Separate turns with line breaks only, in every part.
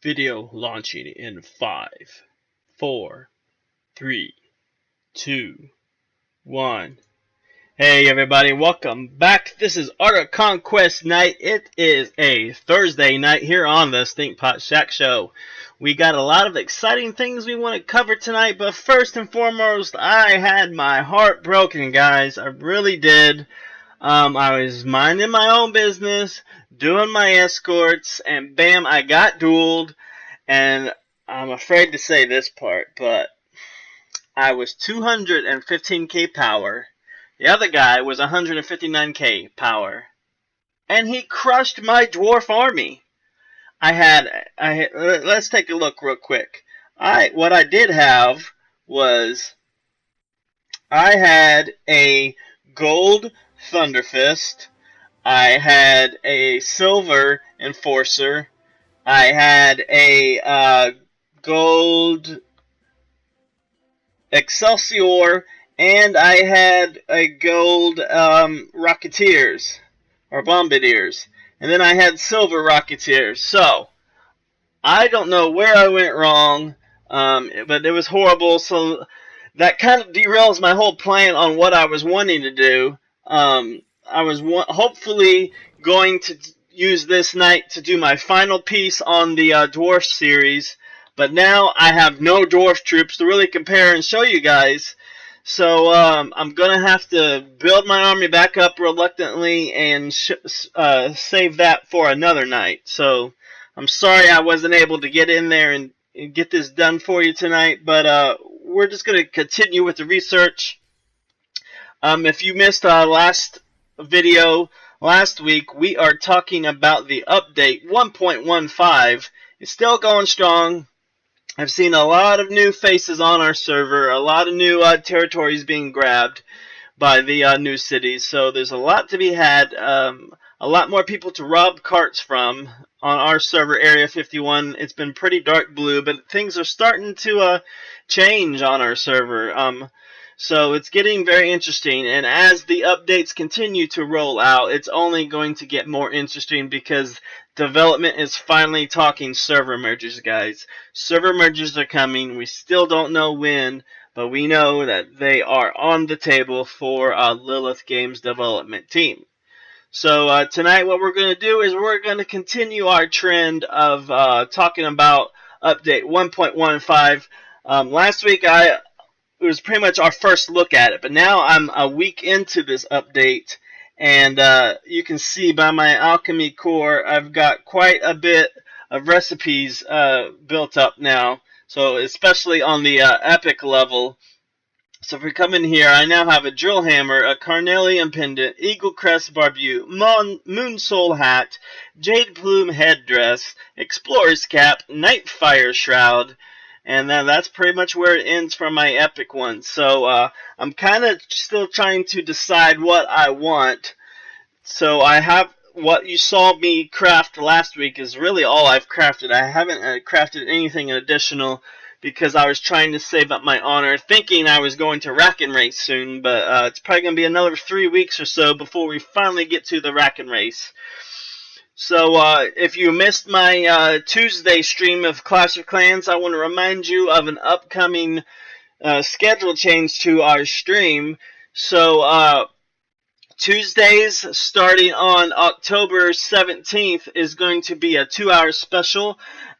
Video launching in 5, 4, 3, 2, 1. Hey everybody, welcome back. This is Art of Conquest night. It is a Thursday night here on the Stinkpot Shack Show. We got a lot of exciting things we want to cover tonight, but first and foremost, I had my heart broken, guys. I really did. I was minding my own business, doing my escorts, and bam, I got dueled. And I'm afraid to say this part, but I was 215k power. The other guy was 159k power. And he crushed my dwarf army. Let's take a look real quick. What I did have was, I had a gold Thunderfist, I had a silver Enforcer, I had a gold Excelsior, and I had a gold Rocketeers, or Bombardiers, and then I had silver Rocketeers. So, I don't know where I went wrong, but it was horrible, so that kind of derails my whole plan on what I was wanting to do. I was hopefully going to use this night to do my final piece on the dwarf series, but now I have no dwarf troops to really compare and show you guys. So I'm gonna have to build my army back up reluctantly and save that for another night. So I'm sorry I wasn't able to get in there and get this done for you tonight, but we're just gonna continue with the research. If you missed last video last week, we are talking about the update 1.15. It's still going strong. I've seen a lot of new faces on our server, a lot of new territories being grabbed by the new cities, so there's a lot to be had, a lot more people to rob carts from on our server, Area 51. It's been pretty dark blue, but things are starting to change on our server. So it's getting very interesting, and as the updates continue to roll out, it's only going to get more interesting because development is finally talking server mergers, guys. Server mergers are coming. We still don't know when, but we know that they are on the table for Lilith Games development team. So tonight what we're going to do is we're going to continue our trend of talking about update 1.15. Last week it was pretty much our first look at it, but now I'm a week into this update, and you can see by my alchemy core, I've got quite a bit of recipes built up now, so especially on the epic level. So if we come in here, I now have a drill hammer, a carnelian pendant, eagle crest barbue, moon soul hat, jade plume headdress, explorer's cap, night fire shroud, and then that's pretty much where it ends for my epic one. So I'm kind of still trying to decide what I want. So I have what you saw me craft last week is really all I've crafted. I haven't crafted anything additional because I was trying to save up my honor, thinking I was going to rack and race soon, but it's probably going to be another 3 weeks or so before we finally get to the rack and race. So if you missed my Tuesday stream of Clash of Clans, I want to remind you of an upcoming schedule change to our stream. So Tuesdays starting on October 17th is going to be a 2-hour special,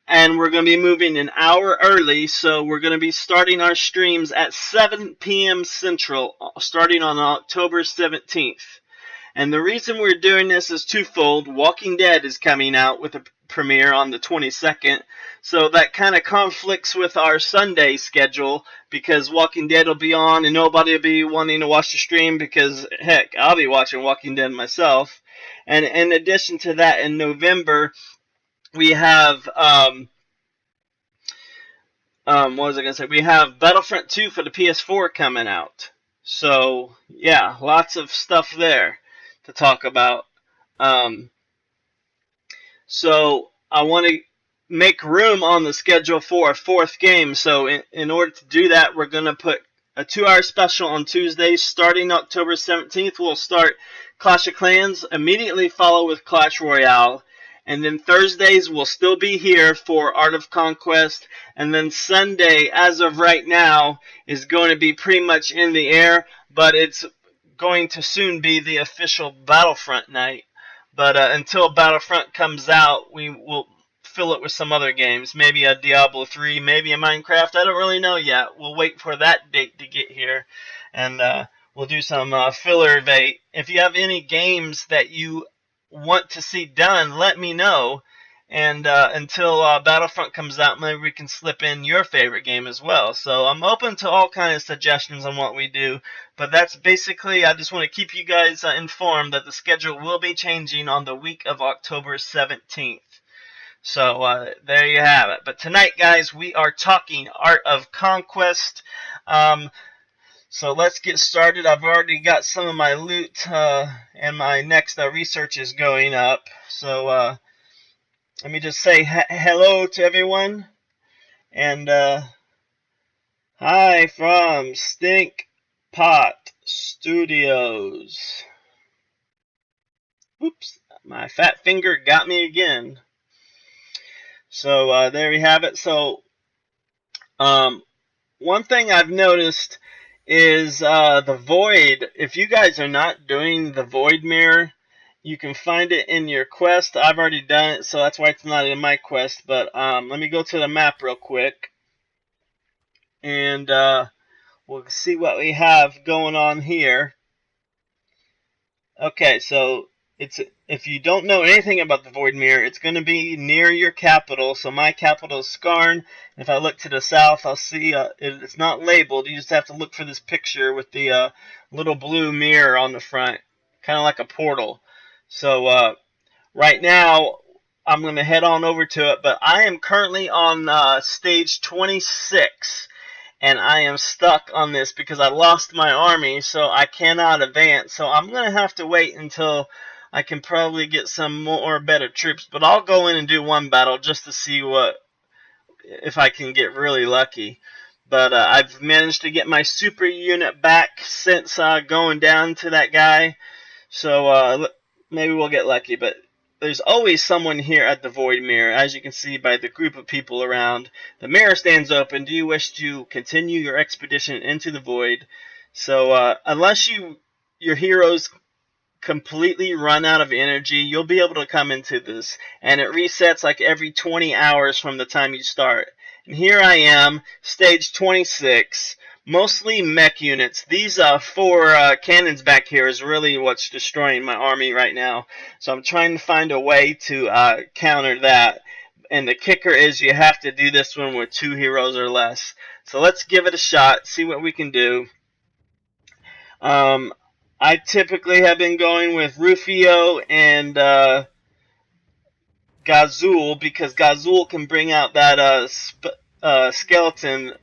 and we're going to be moving an hour early, so we're going to be starting our streams at 7 p.m. Central starting on October 17th. And the reason we're doing this is twofold. Walking Dead is coming out with a premiere on the 22nd, so that kind of conflicts with our Sunday schedule because Walking Dead will be on and nobody will be wanting to watch the stream because, heck, I'll be watching Walking Dead myself. And in addition to that, in November, we have, what was I going to say? We have Battlefront 2 for the PS4 coming out. So, yeah, lots of stuff there to talk about. So I want to make room on the schedule for a 4th game. So in order to do that, we're going to put a 2-hour special on Tuesdays starting October 17th. We'll start Clash of Clans, immediately follow with Clash Royale, And then Thursdays will still be here for Art of Conquest. And then Sunday, as of right now, is going to be pretty much in the air. But it's going to soon be the official Battlefront night. But until Battlefront comes out, we will fill it with some other games. Maybe a Diablo 3, maybe a Minecraft. I don't really know yet. We'll wait for that date to get here. And we'll do some filler bait. If you have any games that you want to see done, let me know. And until Battlefront comes out, maybe we can slip in your favorite game as well. So I'm open to all kinds of suggestions on what we do. But that's basically, I just want to keep you guys informed that the schedule will be changing on the week of October 17th. So there you have it. But tonight, guys, we are talking Art of Conquest. So let's get started. I've already got some of my loot, and my next research is going up. So let me just say hello to everyone. And hi from Stinkpot Studios. Oops, my fat finger got me again. So there we have it. So one thing I've noticed is the void. If you guys are not doing the void mirror, you can find it in your quest. I've already done it, so that's why it's not in my quest. But let me go to the map real quick, and we'll see what we have going on here. Okay, so if you don't know anything about the void mirror, it's going to be near your capital. So my capital is Skarn. If I look to the south, I'll see it's not labeled. You just have to look for this picture with the little blue mirror on the front, kind of like a portal. So right now, I'm going to head on over to it. But I am currently on stage 26. And I am stuck on this because I lost my army, so I cannot advance. So I'm going to have to wait until I can probably get some more better troops. But I'll go in and do one battle just to see if I can get really lucky. But I've managed to get my super unit back since going down to that guy. So maybe we'll get lucky. But there's always someone here at the Void Mirror, as you can see by the group of people around. The mirror stands open. Do you wish to continue your expedition into the Void? So unless your heroes completely run out of energy, you'll be able to come into this. And it resets like every 20 hours from the time you start. And here I am, stage 26. Mostly mech units. These 4 cannons back here is really what's destroying my army right now. So I'm trying to find a way to counter that. And the kicker is you have to do this one with 2 heroes or less. So let's give it a shot, see what we can do. I typically have been going with Rufio and Gazul, because Gazul can bring out that skeleton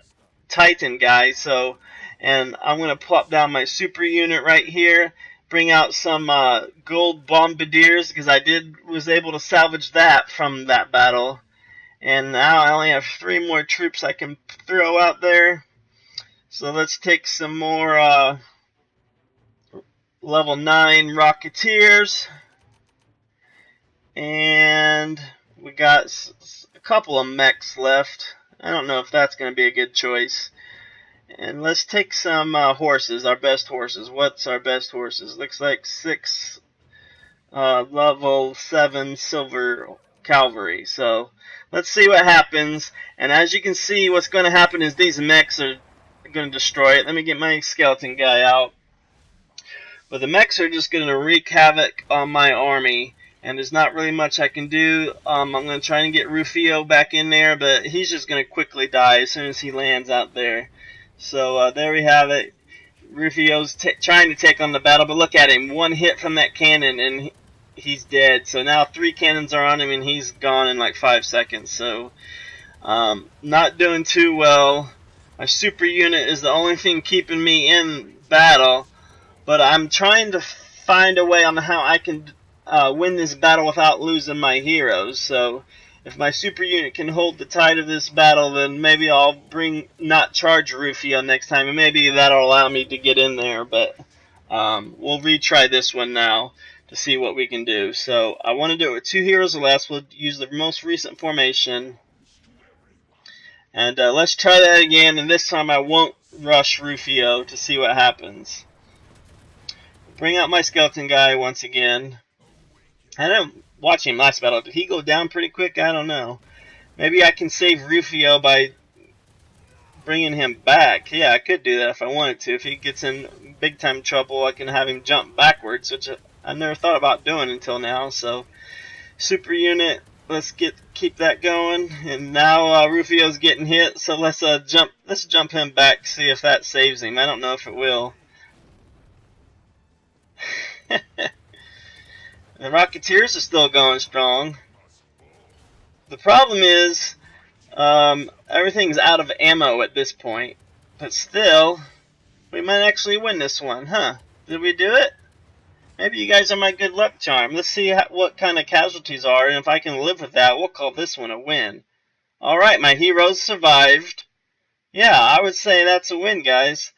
Titan guy. So, and I'm going to plop down my super unit right here, bring out some gold bombardiers, because I was able to salvage that from that battle. And now I only have 3 more troops I can throw out there. So let's take some more level 9 Rocketeers. And we got a couple of mechs left. I don't know if that's going to be a good choice. And let's take some horses, our best horses. What's our best horses? Looks like 6 level 7 silver cavalry. So let's see what happens. And as you can see, what's going to happen is these mechs are going to destroy it. Let me get my skeleton guy out. But the mechs are just going to wreak havoc on my army. And there's not really much I can do. I'm going to try and get Rufio back in there, but he's just going to quickly die as soon as he lands out there. So there we have it. Rufio's trying to take on the battle, but look at him. 1 hit from that cannon and he's dead. So now 3 cannons are on him and he's gone in like 5 seconds. So not doing too well. My super unit is the only thing keeping me in battle, but I'm trying to find a way on how I can win this battle without losing my heroes. So if my super unit can hold the tide of this battle, then maybe I'll not charge Rufio next time, and maybe that'll allow me to get in there. But we'll retry this one now. to see what we can do. So I want to do it with 2 heroes or less. We'll use the most recent formation. And let's try that again, and this time I won't rush Rufio to see what happens. Bring out my skeleton guy once again. I didn't watch him last battle. Did he go down pretty quick? I don't know. Maybe I can save Rufio by bringing him back. Yeah, I could do that if I wanted to. If he gets in big time trouble, I can have him jump backwards, which I never thought about doing until now. So, super unit, let's keep that going. And now Rufio's getting hit, so let's jump him back, see if that saves him. I don't know if it will. The Rocketeers are still going strong. The problem is everything's out of ammo at this point, but still, we might actually win this one, huh? Did we do it? Maybe you guys are my good luck charm. Let's see what kind of casualties are, and if I can live with that, we'll call this one a win. Alright, my heroes survived. Yeah, I would say that's a win, guys.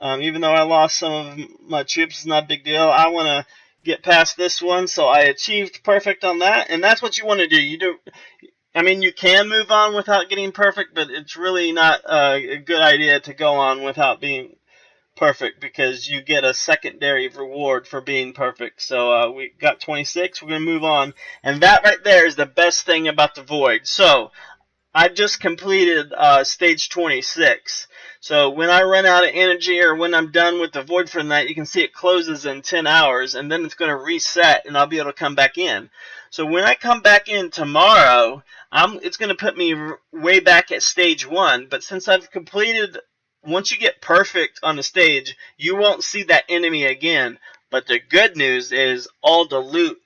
Even though I lost some of my troops, it's not a big deal. I want to get past this one, so I achieved perfect on that, and that's what you want to do. I mean, you can move on without getting perfect, but it's really not a good idea to go on without being perfect, because you get a secondary reward for being perfect. So we got 26, we're going to move on, and that right there is the best thing about the Void. So I just completed stage 26. So when I run out of energy, or when I'm done with the Void for the night, you can see it closes in 10 hours, and then it's going to reset, and I'll be able to come back in. So when I come back in tomorrow, it's going to put me way back at stage 1. But since I've completed, once you get perfect on the stage, you won't see that enemy again. But the good news is all the loot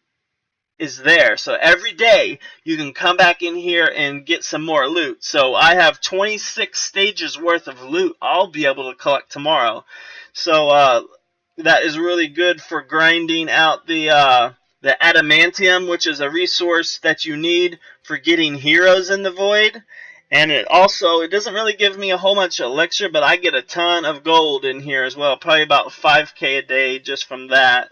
is there. So every day you can come back in here and get some more loot. So I have 26 stages worth of loot I'll be able to collect tomorrow. So that is really good for grinding out the adamantium, which is a resource that you need for getting heroes in the Void. And it doesn't really give me a whole bunch of elixir, but I get a ton of gold in here as well. Probably about 5k a day just from that.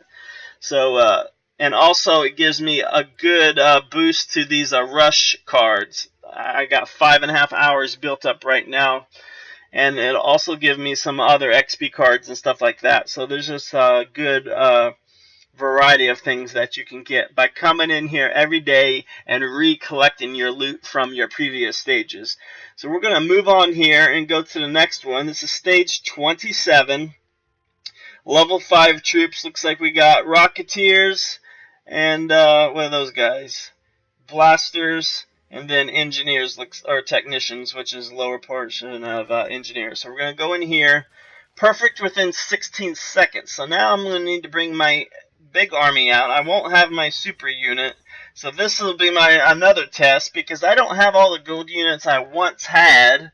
So and also it gives me a good boost to these rush cards. I got 5.5 hours built up right now. And it'll also give me some other XP cards and stuff like that. So there's just a good variety of things that you can get by coming in here every day and recollecting your loot from your previous stages. So we're going to move on here and go to the next one. This is stage 27. Level 5 troops. Looks like we got Rocketeers and what are those guys? Blasters, and then engineers, or technicians, which is lower portion of engineers. So we're going to go in here. Perfect within 16 seconds. So now I'm going to need to bring my big army out. I won't have my super unit. So this will be my another test, because I don't have all the gold units I once had.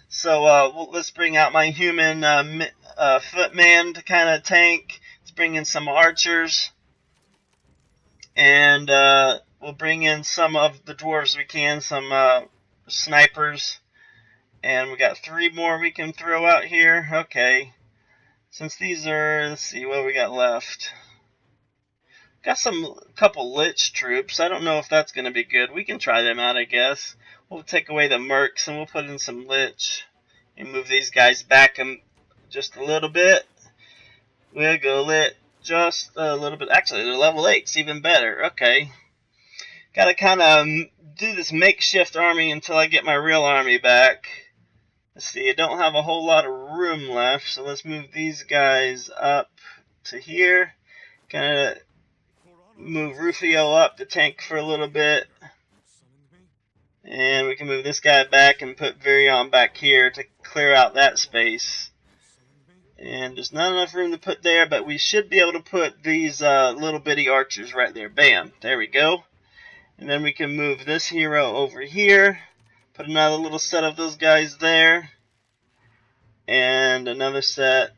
So let's bring out my human footman to kind of tank. Let's bring in some archers. And we'll bring in some of the dwarves we can, some snipers. And we got 3 more we can throw out here. Okay. Since these are, let's see what we got left. Got a couple lich troops. I don't know if that's going to be good. We can try them out, I guess. We'll take away the mercs and we'll put in some lich. And move these guys back just a little bit. We'll go lit just a little bit. Actually, they're level 8. It's even better. Okay. Gotta kind of do this makeshift army until I get my real army back. Let's see, I don't have a whole lot of room left, so let's move these guys up to here. Kind of move Rufio up to tank for a little bit. And we can move this guy back and put Virion back here to clear out that space. And there's not enough room to put there, but we should be able to put these little bitty archers right there. Bam, there we go. And then we can move this hero over here. Put another little set of those guys there. And another set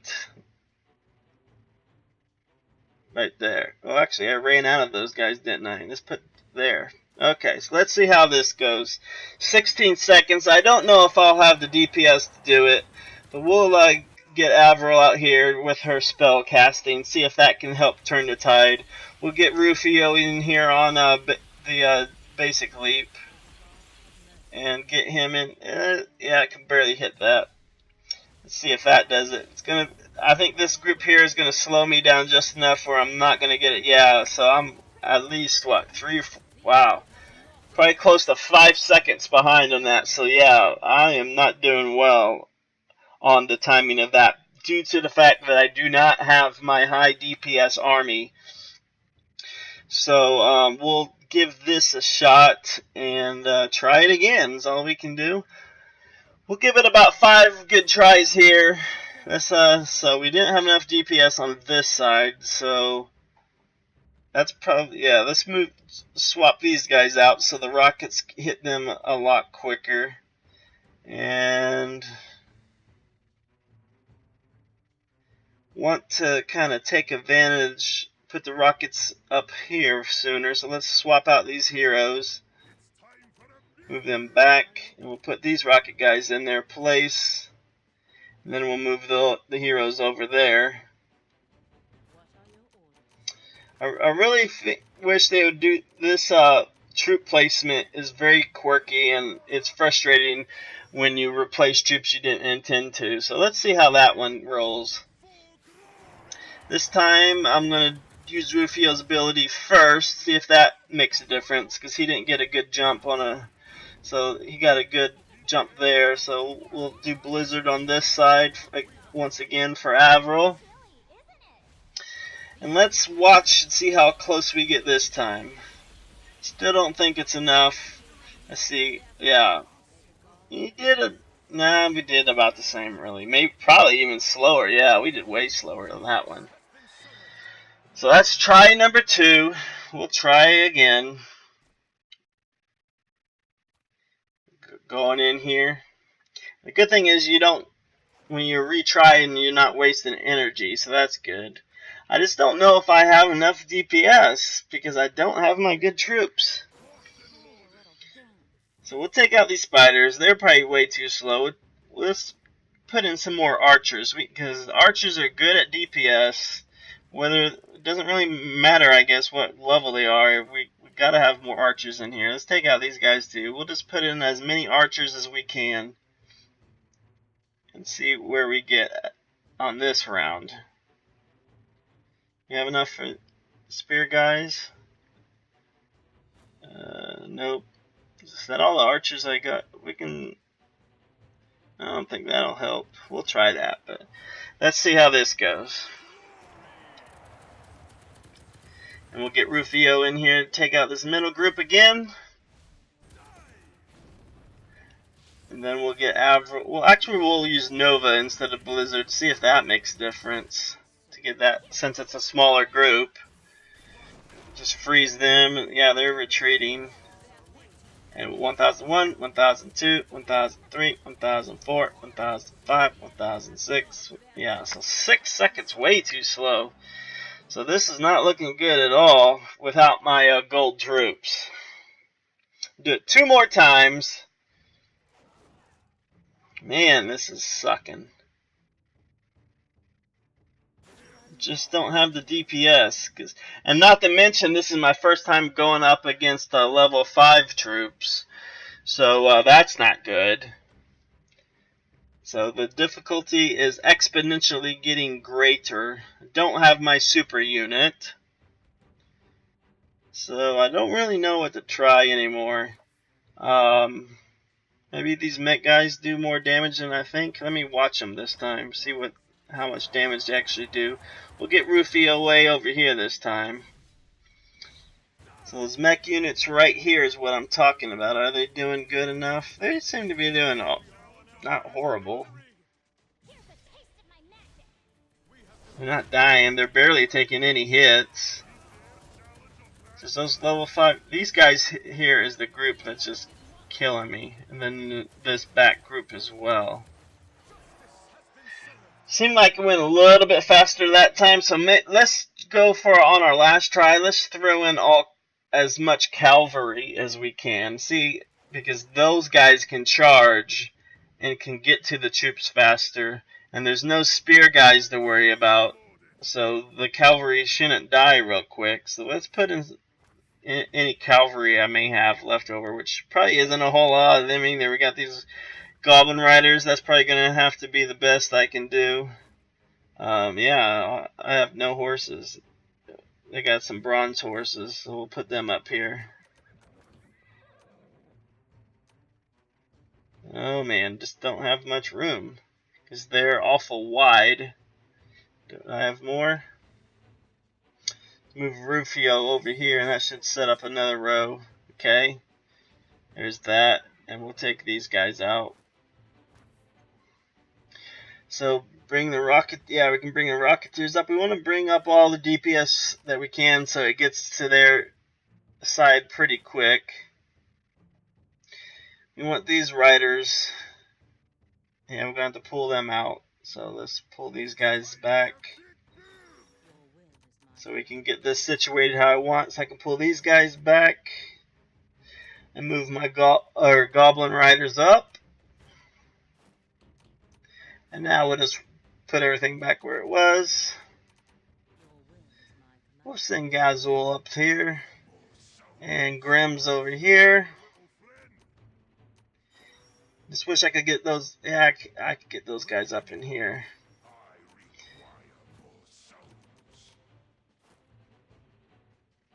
right there. Oh, actually, I ran out of those guys, didn't I? Let's put there. Okay, so let's see how this goes. 16 seconds. I don't know if I'll have the DPS to do it, but we'll get Avril out here with her spell casting, see if that can help turn the tide. We'll get Rufio in here on the basic leap and get him in. Yeah, I can barely hit that. Let's see if that does it. I think this group here is gonna slow me down just enough where I'm not gonna get it. Yeah, so I'm at least what, 3 or 4, wow, probably close to 5 seconds behind on that. So yeah, I am not doing well on the timing of that, due to the fact that I do not have my high DPS army. So we'll give this a shot and try it again. Is all we can do. We'll give it about 5 good tries here. So we didn't have enough DPS on this side, so that's probably, yeah, let's swap these guys out so the rockets hit them a lot quicker. And want to kind of take advantage, put the rockets up here sooner, so let's swap out these heroes, move them back, and we'll put these rocket guys in their place, and then we'll move the heroes over there. I really wish they would do this. Troop placement is very quirky, and it's frustrating when you replace troops you didn't intend to. So let's see how that one rolls. This time I'm going to use Rufio's ability first, see if that makes a difference, because he didn't get a good jump so he got a good jump there. So we'll do Blizzard on this side once again for Avril. And let's watch and see how close we get this time. Still don't think it's enough. Let's see. Yeah. We did about the same, really. Maybe, probably even slower. Yeah, we did way slower than that one. So that's try number 2. We'll try again. Going in here. The good thing is when you're retrying, you're not wasting energy, so that's good. I just don't know if I have enough DPS because I don't have my good troops. So we'll take out these spiders. They're probably way too slow. Let's put in some more archers, because archers are good at DPS. It doesn't really matter, I guess, what level they are. We gotta have more archers in here. Let's take out these guys too. We'll just put in as many archers as we can and see where we get on this round. You have enough for spear guys? Nope. Is that all the archers I got? I don't think that'll help. We'll try that, but let's see how this goes. And we'll get Rufio in here to take out this middle group again. And then we'll get Avril. Well, actually, we'll use Nova instead of Blizzard. See if that makes a difference. To get that, since it's a smaller group. Just freeze them. Yeah, they're retreating. And 1001, 1002, 1003, 1004, 1005, 1006. Yeah, so 6 seconds, way too slow. So this is not looking good at all without my gold troops. Do it 2 more times. Man, this is sucking. Just don't have the DPS. And not to mention, this is my first time going up against level 5 troops. So that's not good. So the difficulty is exponentially getting greater. Don't have my super unit. So I don't really know what to try anymore. Maybe these mech guys do more damage than I think. Let me watch them this time. See how much damage they actually do. We'll get Rufio way over here this time. So those mech units right here is what I'm talking about. Are they doing good enough? They seem to be doing not horrible. They're not dying. They're barely taking any hits. Just those level 5. These guys here is the group that's just killing me. And then this back group as well. Seemed like it went a little bit faster that time. So let's go for, on our last try, let's throw in as much cavalry as we can. See, because those guys can charge and can get to the troops faster. And there's no spear guys to worry about, so the cavalry shouldn't die real quick. So let's put in any cavalry I may have left over, which probably isn't a whole lot. I mean, we got these goblin riders. That's probably going to have to be the best I can do. Yeah, I have no horses. They got some bronze horses, so we'll put them up here. Oh man, just don't have much room, because they're awful wide. Do I have more? Move Rufio over here, and that should set up another row. Okay, there's that, and we'll take these guys out. So bring the rocket. Yeah, we can bring the Rocketeers up. We want to bring up all the DPS that we can, so it gets to their side pretty quick. We want these riders. Yeah, we're going to have to pull them out. So let's pull these guys back, so we can get this situated how I want. So I can pull these guys back and move my goblin riders up. And now we'll just put everything back where it was. We'll send Gazul up here. And Grimm's over here. Just wish I could get those. Yeah, I could get those guys up in here.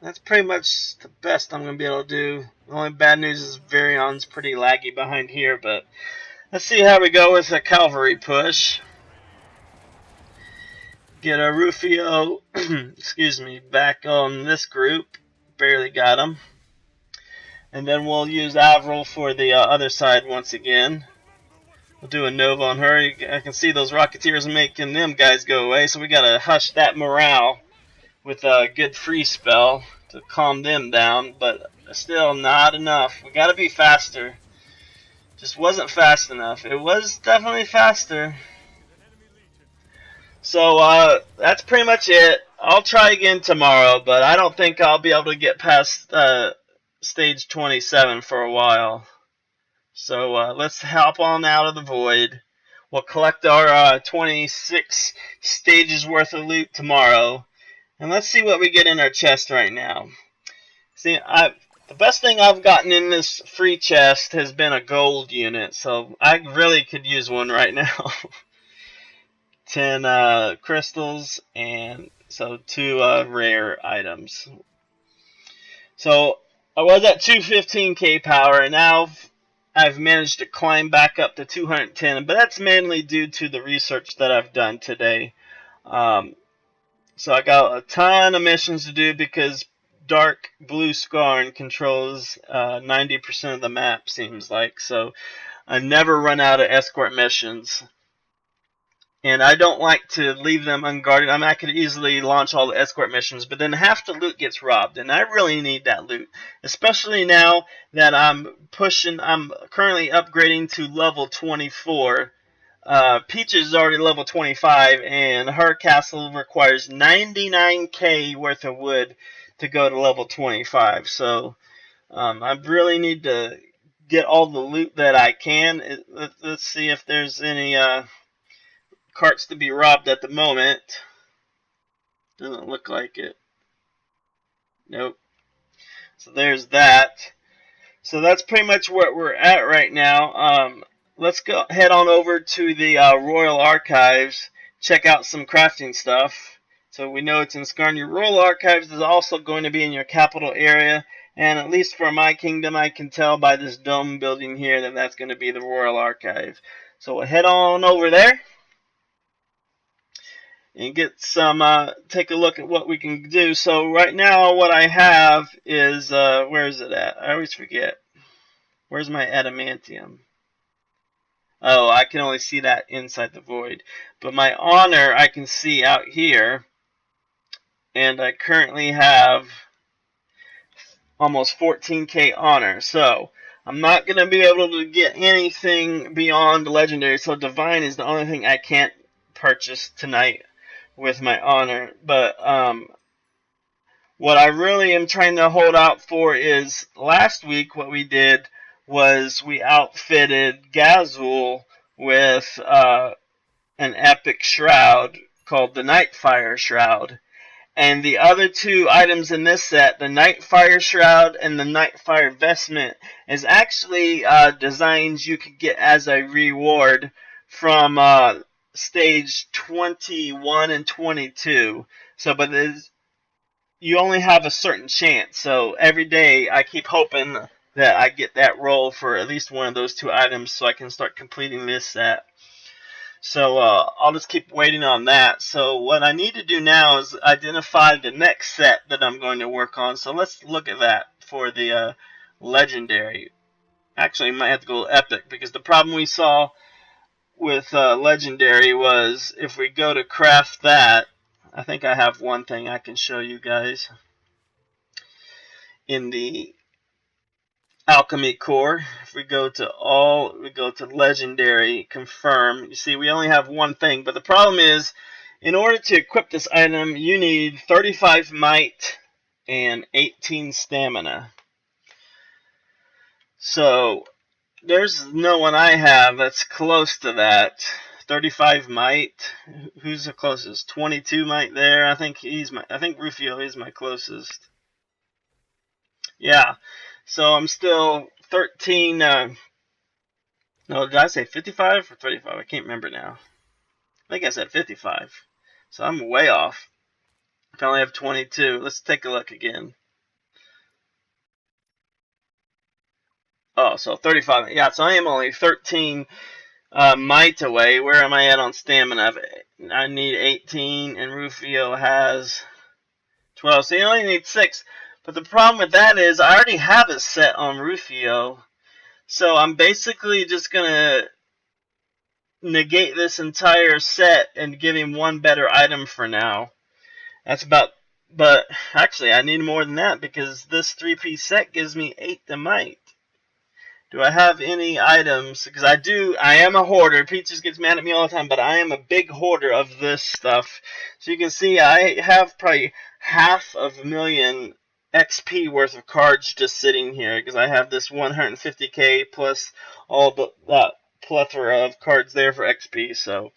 That's pretty much the best I'm going to be able to do. The only bad news is Varion's pretty laggy behind here, but let's see how we go with a cavalry push. Get a Rufio, excuse me, back on this group. Barely got him. And then we'll use Avril for the other side once again. We'll do a Nova on her. I can see those Rocketeers making them guys go away, so we gotta hush that morale with a good free spell to calm them down, but still not enough. We gotta be faster. Just wasn't fast enough. It was definitely faster. So that's pretty much it. I'll try again tomorrow, but I don't think I'll be able to get past stage 27 for a while. So let's hop on out of the void. We'll collect our 26 stages worth of loot tomorrow. And let's see what we get in our chest right now. See, the best thing I've gotten in this free chest has been a gold unit. So I really could use one right now. 10 crystals and so 2 rare items. So I was at 215k power, and now I've managed to climb back up to 210, but that's mainly due to the research that I've done today. So I got a ton of missions to do because Dark Blue Scarn controls 90% of the map, seems like. So I never run out of escort missions. And I don't like to leave them unguarded. I mean, I could easily launch all the escort missions, but then half the loot gets robbed, and I really need that loot. Especially now that I'm currently upgrading to level 24. Peaches is already level 25, and her castle requires 99k worth of wood to go to level 25. So I really need to get all the loot that I can. Let's see if there's any carts to be robbed at the moment. Doesn't look like it. Nope. So there's that. So that's pretty much where we're at right now. Let's go head on over to the Royal Archives, check out some crafting stuff. So we know it's in Skarn. Your Royal Archives is also going to be in your capital area, and at least for my kingdom, I can tell by this dome building here that that's going to be the Royal Archive. So we'll head on over there and get some, take a look at what we can do. So right now what I have is, where is it at? I always forget. Where's my adamantium? Oh, I can only see that inside the void. But my honor I can see out here. And I currently have almost 14k honor. So I'm not going to be able to get anything beyond legendary. So divine is the only thing I can't purchase tonight with my honor. But what I really am trying to hold out for is last week what we did was we outfitted Gazul with an epic shroud called the Nightfire Shroud. And the other two items in this set, the Nightfire Shroud and the Nightfire Vestment, is actually designs you could get as a reward from stage 21 and 22. So, but you only have a certain chance. So every day I keep hoping that I get that roll for at least one of those two items so I can start completing this set. So I'll just keep waiting on that. So what I need to do now is identify the next set that I'm going to work on. So let's look at that for the legendary. Actually, I might have to go epic because the problem we saw with legendary was if we go to craft that, I think I have one thing I can show you guys in the Alchemy core. If we go to legendary, confirm, you see we only have one thing, but the problem is in order to equip this item you need 35 might and 18 stamina. So there's no one I have that's close to that. 35 might. Who's the closest? 22 might there. I think Rufio is my closest. Yeah. So I'm still 13. No, did I say 55 or 35? I can't remember now. I think I said 55. So I'm way off. I only have 22. Let's take a look again. Oh, so 35. Yeah, so I am only 13 might away. Where am I at on stamina? I need 18, and Rufio has 12. So you only need 6. But the problem with that is I already have it set on Rufio. So I'm basically just going to negate this entire set and give him one better item for now. That's about... But actually I need more than that because this 3-piece set gives me 8 to might. Do I have any items? Because I am a hoarder. Pete just gets mad at me all the time, but I am a big hoarder of this stuff. So you can see I have probably 500,000 XP worth of cards just sitting here because I have this 150k plus all that plethora of cards there for XP. So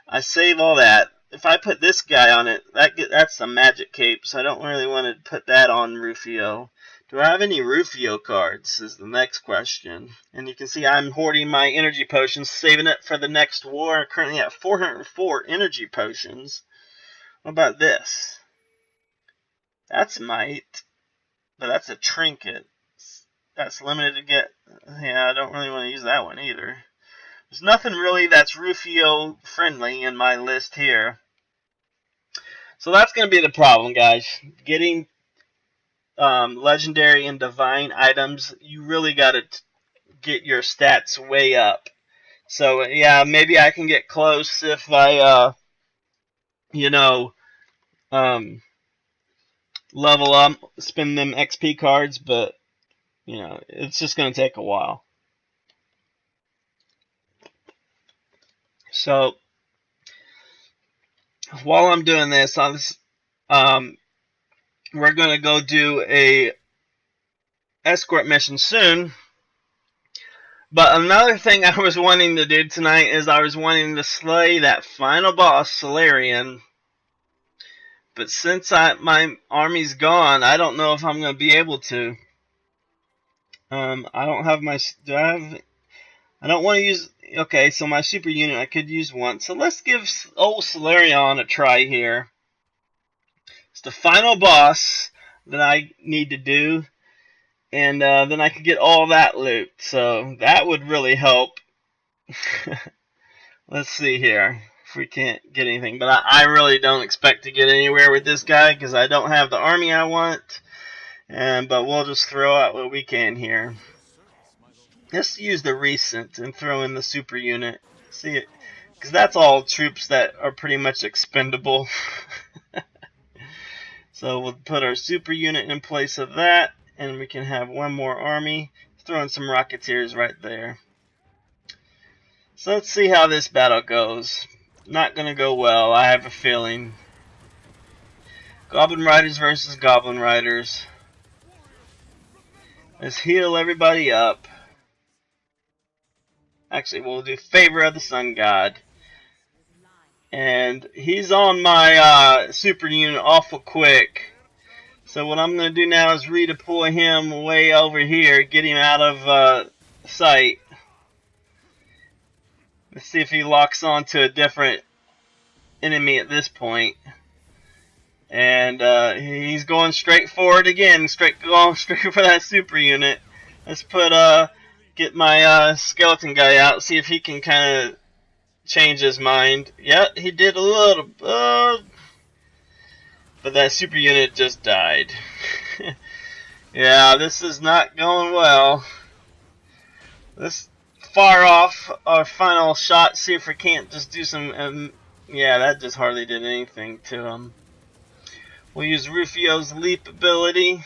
I save all that. If I put this guy on it, that's a magic cape, so I don't really want to put that on Rufio. Do I have any Rufio cards is the next question. And you can see I'm hoarding my energy potions, saving it for the next war. I'm currently at 404 energy potions. What about this? That's might, but that's a trinket. That's limited to get... Yeah, I don't really want to use that one either. There's nothing really that's Rufio friendly in my list here. So that's going to be the problem, guys. Getting legendary and divine items, you really got to get your stats way up. So yeah, maybe I can get close if I level up, spend them XP cards, but it's just going to take a while. So while I'm doing this, we're going to go do a escort mission soon. But another thing I was wanting to do tonight is I was wanting to slay that final boss, Salerion. But since my army's gone, I don't know if I'm going to be able to. I don't have my... I don't want to use... Okay, so my super unit I could use once. So let's give old Salerion a try here. It's the final boss that I need to do. And then I could get all that loot. So that would really help. Let's see here if we can't get anything. But I really don't expect to get anywhere with this guy because I don't have the army I want. But we'll just throw out what we can here. Let's use the recent and throw in the super unit. See it? Because that's all troops that are pretty much expendable. So we'll put our super unit in place of that. And we can have one more army. Throw in some Rocketeers right there. So let's see how this battle goes. Not going to go well, I have a feeling. Goblin Riders versus Goblin Riders. Let's heal everybody up. Actually, we'll do Favor of the Sun God. And he's on my super unit awful quick. So what I'm going to do now is redeploy him way over here, get him out of sight. Let's see if he locks on to a different enemy at this point. And he's going straight forward again, going straight for that super unit. Let's get my skeleton guy out, see if he can kind of change his mind. Yep, he did a little, but that super unit just died. Yeah, this is not going well. Let's fire off our final shot, see if we can't just do some, yeah, that just hardly did anything to him. We'll use Rufio's leap ability.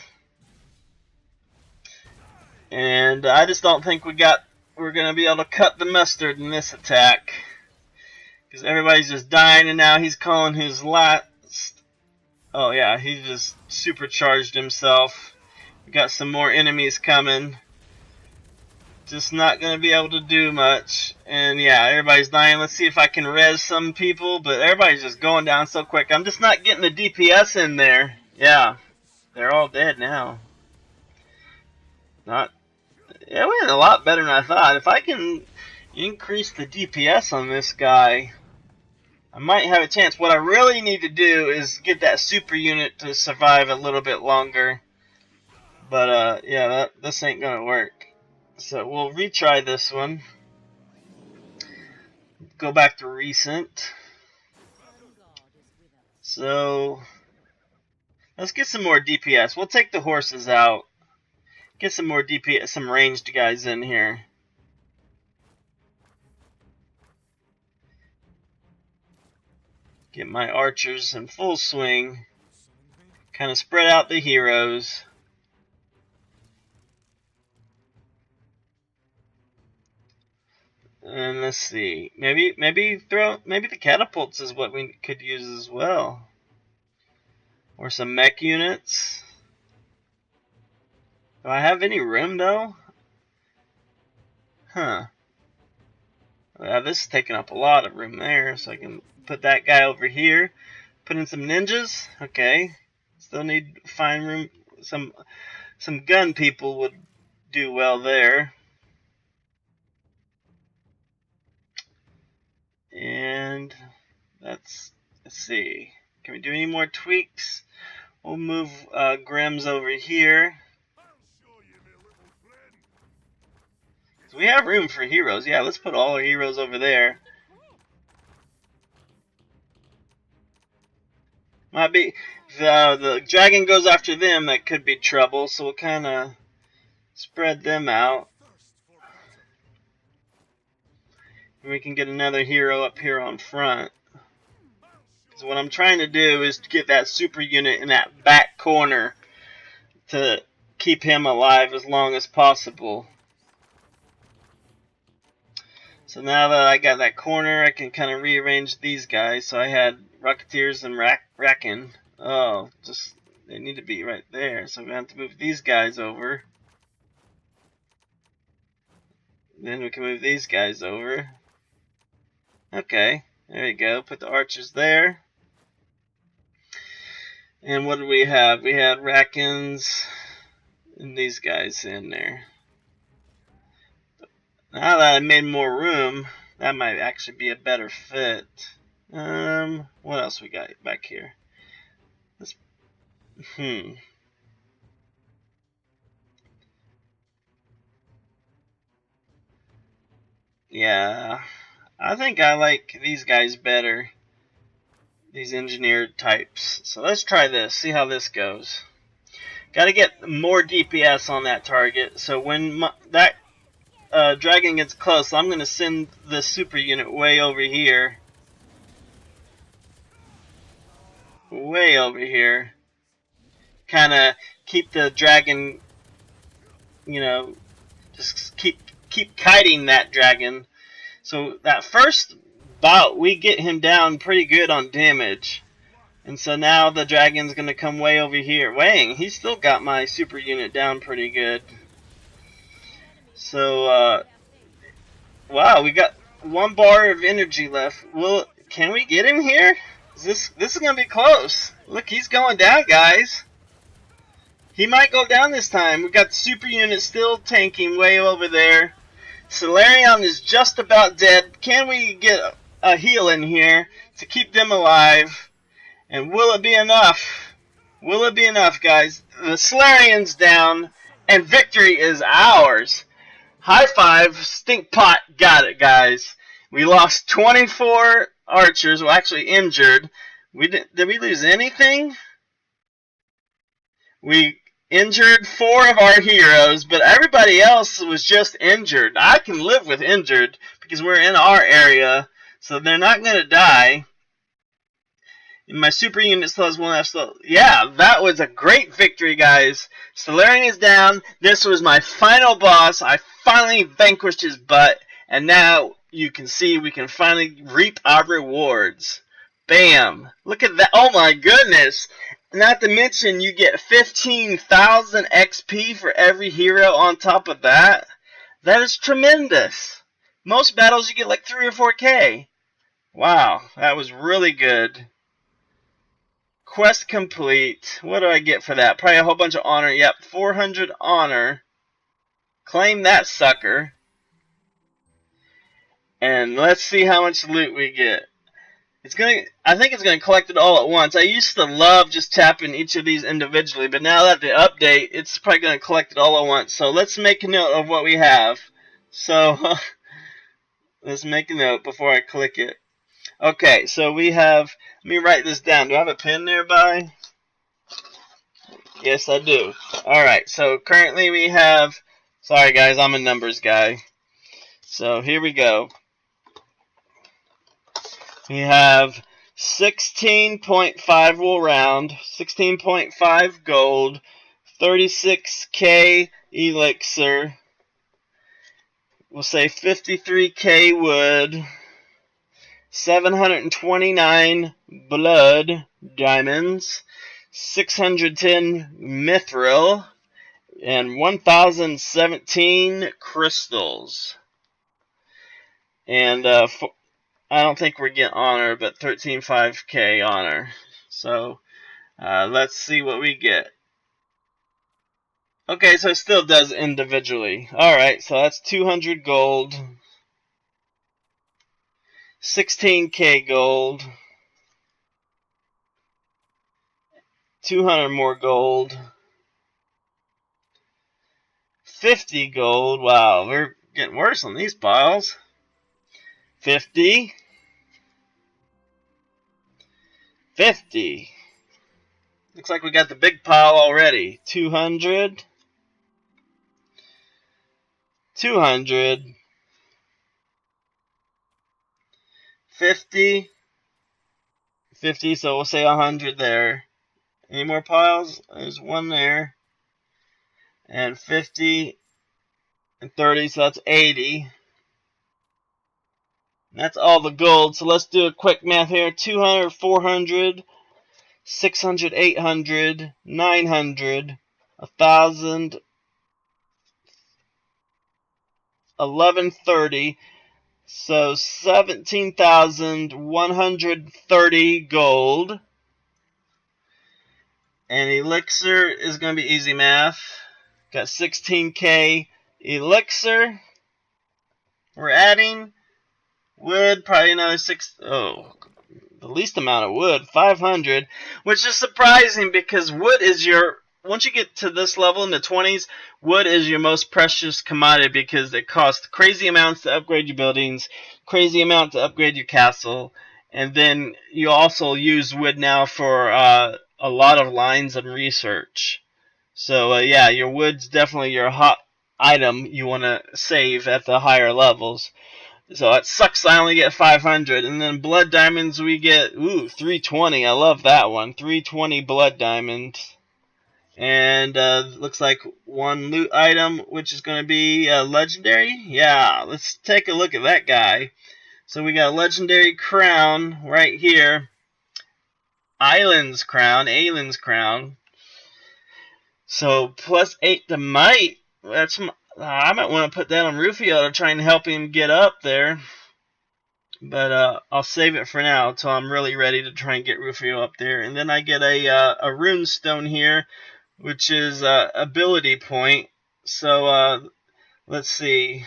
And I just don't think we're going to be able to cut the mustard in this attack. Because everybody's just dying, and now he's calling his last. Oh yeah, he just supercharged himself. We got some more enemies coming. Just not going to be able to do much. And yeah, everybody's dying. Let's see if I can res some people, but everybody's just going down so quick. I'm just not getting the DPS in there. Yeah, they're all dead now. Yeah, we did a lot better than I thought. If I can increase the DPS on this guy, I might have a chance. What I really need to do is get that super unit to survive a little bit longer. But yeah, this ain't gonna work. So we'll retry this one. Go back to recent. So let's get some more DPS. We'll take the horses out. Get some more DPS, some ranged guys in here. Get my archers in full swing. Kind of spread out the heroes. And let's see. Maybe the catapults is what we could use as well. Or some mech units. Do I have any room though? Huh. Yeah, this is taking up a lot of room there, so I can put that guy over here. Put in some ninjas. Okay. Still need to find room. Some gun people would do well there. And let's see. Can we do any more tweaks? We'll move Grimm's over here. So we have room for heroes. Yeah, let's put all our heroes over there. Might be the dragon goes after them. That could be trouble. So we'll kind of spread them out. And we can get another hero up here on front. So what I'm trying to do is to get that super unit in that back corner to keep him alive as long as possible. So now that I got that corner, I can kind of rearrange these guys. So I had Rocketeers and Racken. Oh, they need to be right there. So we have to move these guys over. Then we can move these guys over. Okay, there you go. Put the archers there. And what do we have? We had Rackens and these guys in there. Now that I made more room, that might actually be a better fit. What else we got back here? Yeah, I think I like these guys better. These engineered types. So let's try this, see how this goes. Gotta get more DPS on that target. So when that dragon gets close, I'm gonna send the super unit way over here. Way over here. Kinda keep the dragon, you know, just keep kiting that dragon. So that first bout, we get him down pretty good on damage. And so now the dragon's going to come way over here. Wang, he's still got my super unit down pretty good. So, wow, we got 1 bar of energy left. Can we get him here? This is gonna be close. Look, he's going down, guys. He might go down this time. We've got the super unit still tanking way over there. Salerion is just about dead. Can we get a heal in here to keep them alive? And will it be enough? Will it be enough, guys? The Salerion's down, and victory is ours. High five, Stinkpot got it, guys. We lost 24 archers, well, actually injured. Did we lose anything? We injured 4 of our heroes, but everybody else was just injured. I can live with injured because we're in our area, so they're not going to die. My super unit still has 1 F. So yeah, that was a great victory, guys. Salerion is down. This was my final boss. I finally vanquished his butt, and now you can see we can finally reap our rewards. Bam! Look at that. Oh my goodness! Not to mention, you get 15,000 XP for every hero on top of that. That is tremendous. Most battles you get like 3 or 4K. Wow, that was really good. Quest complete. What do I get for that? Probably a whole bunch of honor. Yep, 400 honor. Claim that sucker. And let's see how much loot we get. I think it's gonna collect it all at once. I used to love just tapping each of these individually, but now that the update, it's probably gonna collect it all at once. So let's make a note of what we have. So let's make a note before I click it. Okay, so we have. Let me write this down. Do I have a pen nearby? Yes, I do. All right. So currently we have. Sorry, guys, I'm a numbers guy. So here we go. We have 16.5 wool round, 16.5 gold, 36k elixir, we'll say 53k wood, 729 blood diamonds, 610 mithril, and 1017 crystals. And I don't think we're getting honor, but 13.5k honor. So let's see what we get. Okay, so it still does individually. Alright, so that's 200 gold, 16k gold, 200 more gold, 50 gold. Wow, we're getting worse on these piles. 50, 50. Looks like we got the big pile already. 200, 200, 50, 50, so we'll say 100 there. Any more piles? There's one there. And 50 and 30, so that's 80. That's all the gold. So let's do a quick math here. 200, 400, 600, 800, 900, 1,000, 1130. So 17,130 gold. And elixir is going to be easy math. Got 16k elixir. We're adding wood, probably another the least amount of wood, 500, which is surprising because wood is once you get to this level in the 20s, wood is your most precious commodity because it costs crazy amounts to upgrade your buildings, crazy amount to upgrade your castle, and then you also use wood now for a lot of lines and research. So yeah, your wood's definitely your hot item you want to save at the higher levels. So it sucks I only get 500. And then blood diamonds we get, 320. I love that one. 320 blood diamonds. And looks like one loot item, which is going to be legendary. Yeah, let's take a look at that guy. So we got a legendary crown right here. Island's crown, Alien's crown. So plus 8 to might. I might want to put that on Rufio to try and help him get up there. But I'll save it for now until I'm really ready to try and get Rufio up there. And then I get a rune stone here, which is ability point. So let's see.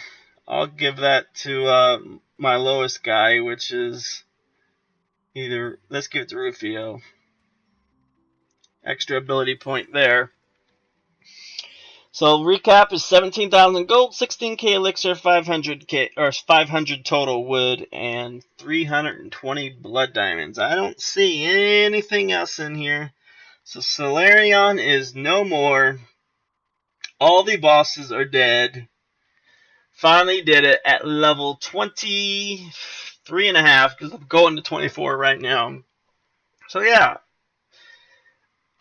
I'll give that to my lowest guy, which is let's give it to Rufio. Extra ability point there. So recap is 17,000 gold, 16k elixir, 500k or 500 total wood, and 320 blood diamonds. I don't see anything else in here. So Salerion is no more. All the bosses are dead. Finally did it at level 23 and a half because I'm going to 24 right now. So yeah,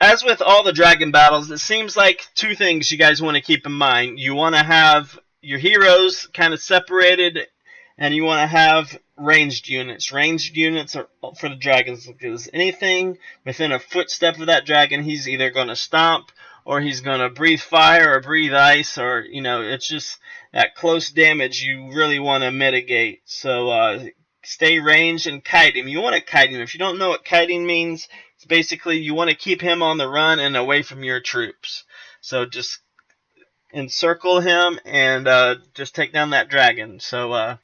as with all the dragon battles, it seems like two things you guys want to keep in mind. You want to have your heroes kind of separated, and you want to have ranged units. Ranged units are for the dragons, because anything within a footstep of that dragon, he's either going to stomp, or he's going to breathe fire or breathe ice, or, it's just that close damage you really want to mitigate. So stay ranged and kite him. You want to kite him. If you don't know what kiting means, it's basically you want to keep him on the run and away from your troops. So just encircle him and just take down that dragon. So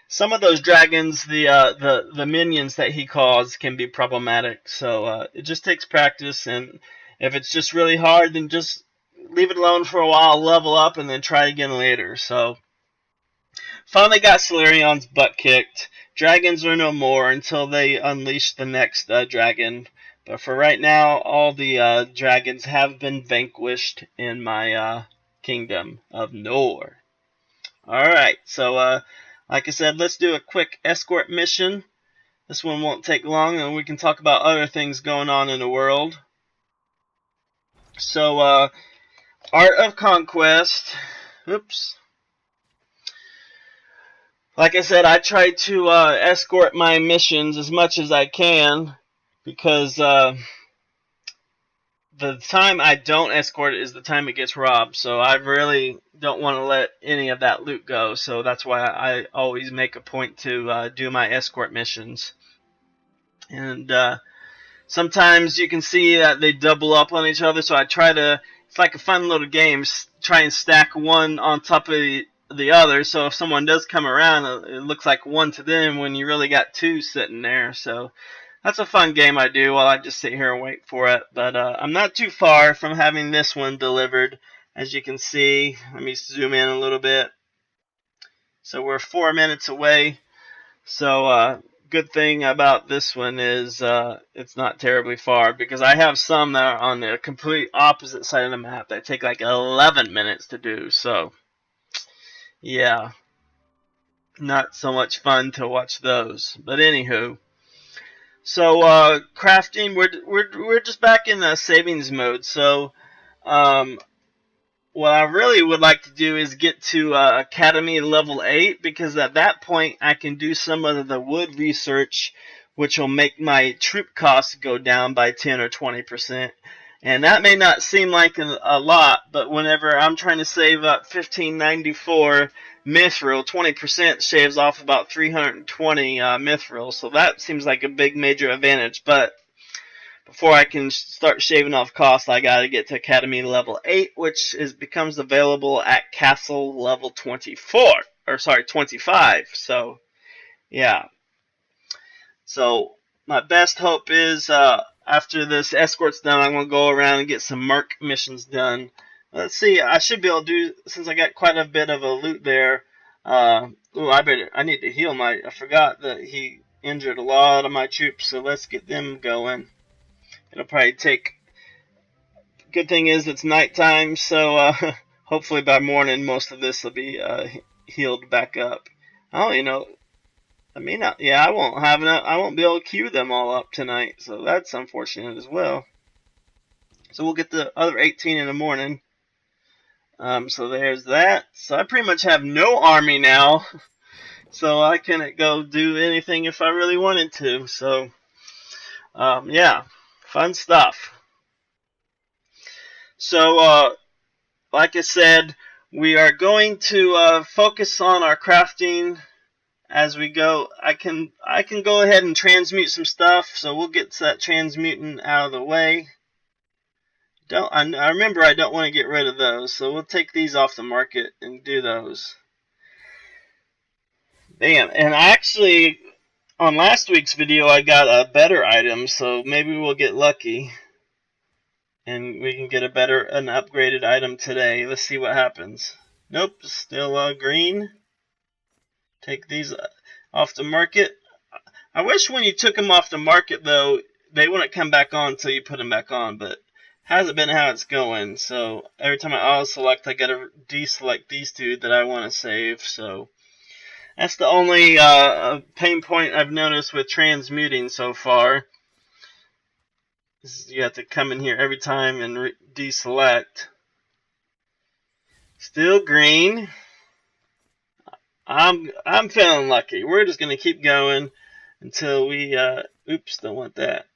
some of those dragons, the minions that he calls, can be problematic. So it just takes practice, and if it's just really hard, then just leave it alone for a while, level up, and then try again later. So finally got Salerion's butt kicked. Dragons are no more until they unleash the next dragon. But for right now, all the dragons have been vanquished in my kingdom of Nor. Alright, so like I said, let's do a quick escort mission. This one won't take long, and we can talk about other things going on in the world. So, Art of Conquest. Oops. Like I said, I try to escort my missions as much as I can, because the time I don't escort it is the time it gets robbed. So I really don't want to let any of that loot go. So that's why I always make a point to do my escort missions. And sometimes you can see that they double up on each other. So I try to, it's like a fun little game, try and stack one on top of the other. So if someone does come around, it looks like one to them when you really got two sitting there. So that's a fun game I do while I just sit here and wait for it. But I'm not too far from having this one delivered. As you can see, let me zoom in a little bit. So we're 4 minutes away. So good thing about this one is it's not terribly far, because I have some that are on the complete opposite side of the map that take like 11 minutes to do. So yeah, not so much fun to watch those. But anywho. So crafting, we're just back in the savings mode. So what I really would like to do is get to Academy level 8, because at that point I can do some of the wood research, which will make my troop costs go down by 10 or 20%. And that may not seem like a lot, but whenever I'm trying to save up 1594 mithril, 20% shaves off about 320 mithril, so that seems like a big major advantage. But before I can start shaving off costs, I gotta get to Academy level 8, which becomes available at Castle level 24, or sorry, 25. So yeah. So my best hope is after this escort's done, I'm gonna go around and get some merc missions done. Let's see. I should be able to do, since I got quite a bit of a loot there. I need to heal I forgot that he injured a lot of my troops, so let's get them going. It'll probably take. Good thing is it's nighttime, so hopefully by morning most of this will be healed back up. Oh, I mean, yeah, I won't have enough. I won't be able to queue them all up tonight, so that's unfortunate as well. So we'll get the other 18 in the morning. So there's that. So I pretty much have no army now, so I can go do anything if I really wanted to. So yeah, fun stuff. So like I said, we are going to focus on our crafting as we go. I can go ahead and transmute some stuff, so we'll get that transmuting out of the way. I remember I don't want to get rid of those, so we'll take these off the market and do those. Damn, and actually, on last week's video, I got a better item, so maybe we'll get lucky. And we can get an upgraded item today. Let's see what happens. Nope, still green. Take these off the market. I wish when you took them off the market, though, they wouldn't come back on until you put them back on, but hasn't been how it's going. So every time I auto-select, I gotta deselect these two that I want to save. So that's the only pain point I've noticed with transmuting so far. You have to come in here every time and deselect. Still green. I'm feeling lucky. We're just gonna keep going until we oops, don't want that.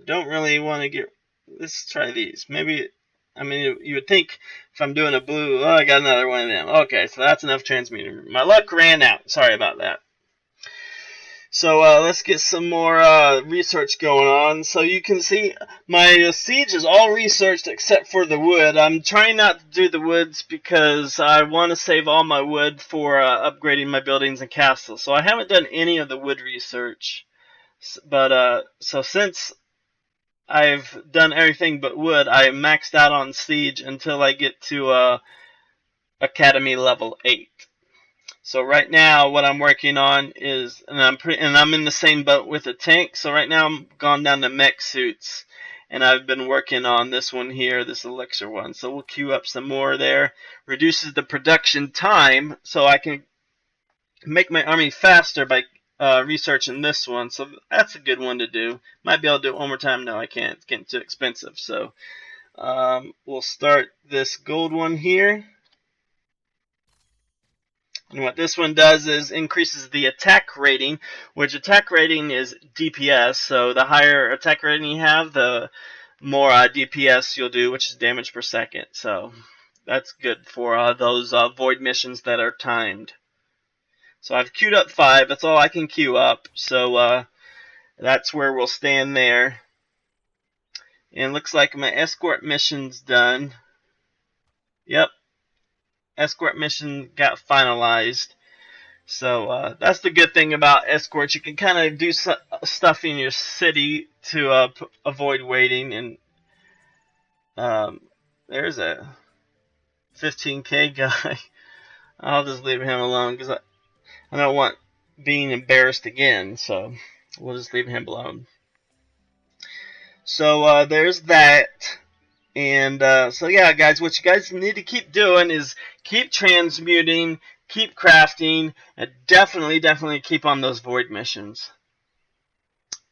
Don't really want to get. Let's try these. Maybe. I mean, you would think if I'm doing a blue, oh, I got another one of them. Okay, so that's enough transmuting. My luck ran out. Sorry about that. So let's get some more research going on. So you can see my siege is all researched except for the wood. I'm trying not to do the woods because I want to save all my wood for upgrading my buildings and castles. So I haven't done any of the wood research. But so since I've done everything but wood, I maxed out on siege until I get to Academy level 8. So right now, what I'm working on is, and I'm in the same boat with the tank. So right now, I'm gone down to mech suits, and I've been working on this one here, this elixir one. So we'll queue up some more there. Reduces the production time, so I can make my army faster by researching this one. So that's a good one to do. Might be able to do it one more time. No, I can't. It's getting too expensive. So we'll start this gold one here. And what this one does is increases the attack rating, which attack rating is DPS. So the higher attack rating you have, the more DPS you'll do, which is damage per second. So that's good for those void missions that are timed. So I've queued up 5. That's all I can queue up. So that's where we'll stand there. And looks like my escort mission's done. Yep. Escort mission got finalized. So that's the good thing about escorts. You can kind of do stuff in your city to avoid waiting. And there's a 15k guy. I'll just leave him alone because I don't want being embarrassed again. So we'll just leave him alone. So there's that. And so yeah, guys, what you guys need to keep doing is keep transmuting, keep crafting, and definitely keep on those void missions.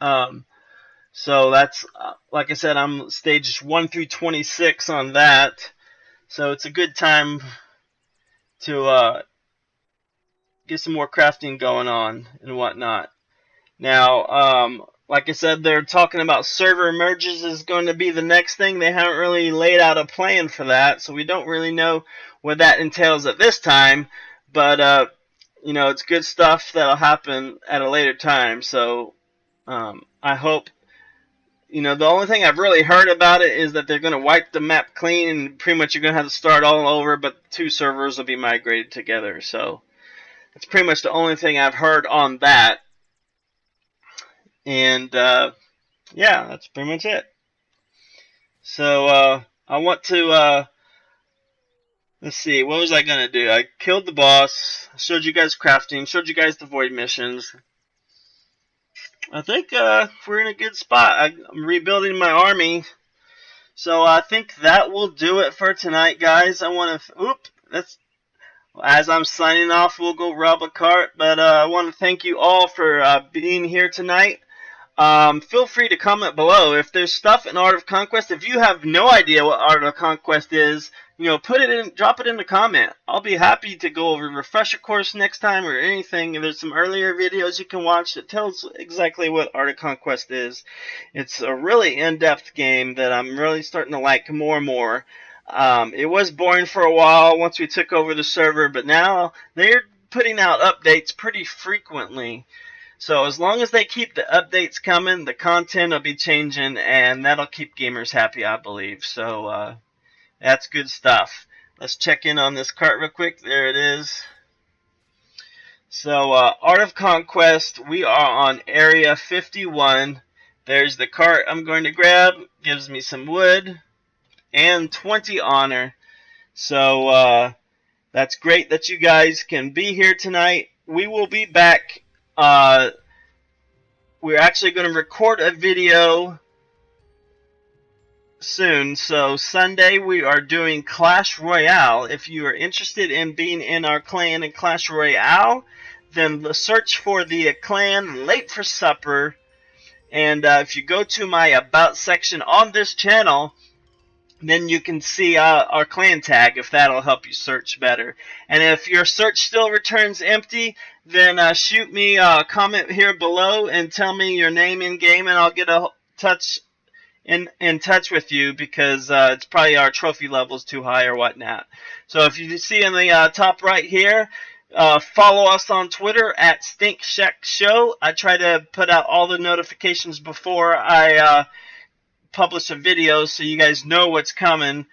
So that's, like I said, I'm stage 1 through 26 on that. So it's a good time to get some more crafting going on and whatnot. Now, like I said, they're talking about server merges is going to be the next thing. They haven't really laid out a plan for that, so we don't really know what that entails at this time. But, you know, it's good stuff that'll happen at a later time. So I hope, you know, the only thing I've really heard about it is that they're going to wipe the map clean and pretty much you're going to have to start all over, but 2 servers will be migrated together. So that's pretty much the only thing I've heard on that. And yeah, that's pretty much it. So I want to let's see, what was I gonna do? I killed the boss, showed you guys crafting, showed you guys the void missions. I think we're in a good spot. I'm rebuilding my army, so I think that will do it for tonight, guys. I want to that's as I'm signing off, we'll go rob a cart, but I want to thank you all for being here tonight. Feel free to comment below if there's stuff in Art of Conquest. If you have no idea what Art of Conquest is, you know, put it in, drop it in the comment. I'll be happy to go over a refresher course next time or anything. If there's some earlier videos you can watch that tells exactly what Art of Conquest is. It's a really in-depth game that I'm really starting to like more and more. It was boring for a while once we took over the server, but now they're putting out updates pretty frequently. So as long as they keep the updates coming, the content will be changing, and that'll keep gamers happy, I believe. So that's good stuff. Let's check in on this cart real quick. There it is. So Art of Conquest, we are on Area 51. There's the cart I'm going to grab. Gives me some wood and 20 honor. So that's great that you guys can be here tonight. We will be back. We're actually going to record a video soon. So Sunday we are doing Clash Royale. If you are interested in being in our clan in Clash Royale, then search for the clan LateForSupper. And if you go to my About section on this channel, then you can see our clan tag, if that'll help you search better. And if your search still returns empty, then shoot me a comment here below and tell me your name in game, and I'll get in touch with you, because it's probably our trophy level's too high or whatnot. So if you see in the top right here, follow us on Twitter at Stinkpot Shack Show. I try to put out all the notifications before I publish a video, so you guys know what's coming,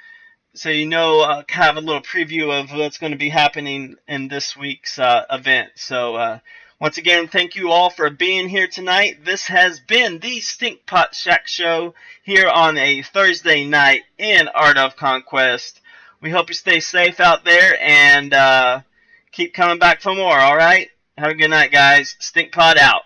so you know, have a little preview of what's going to be happening in this week's event. So once again, thank you all for being here tonight. This has been the Stinkpot Shack Show here on a Thursday night in Art of Conquest. We hope you stay safe out there, and keep coming back for more, alright? Have a good night, guys. Stinkpot out.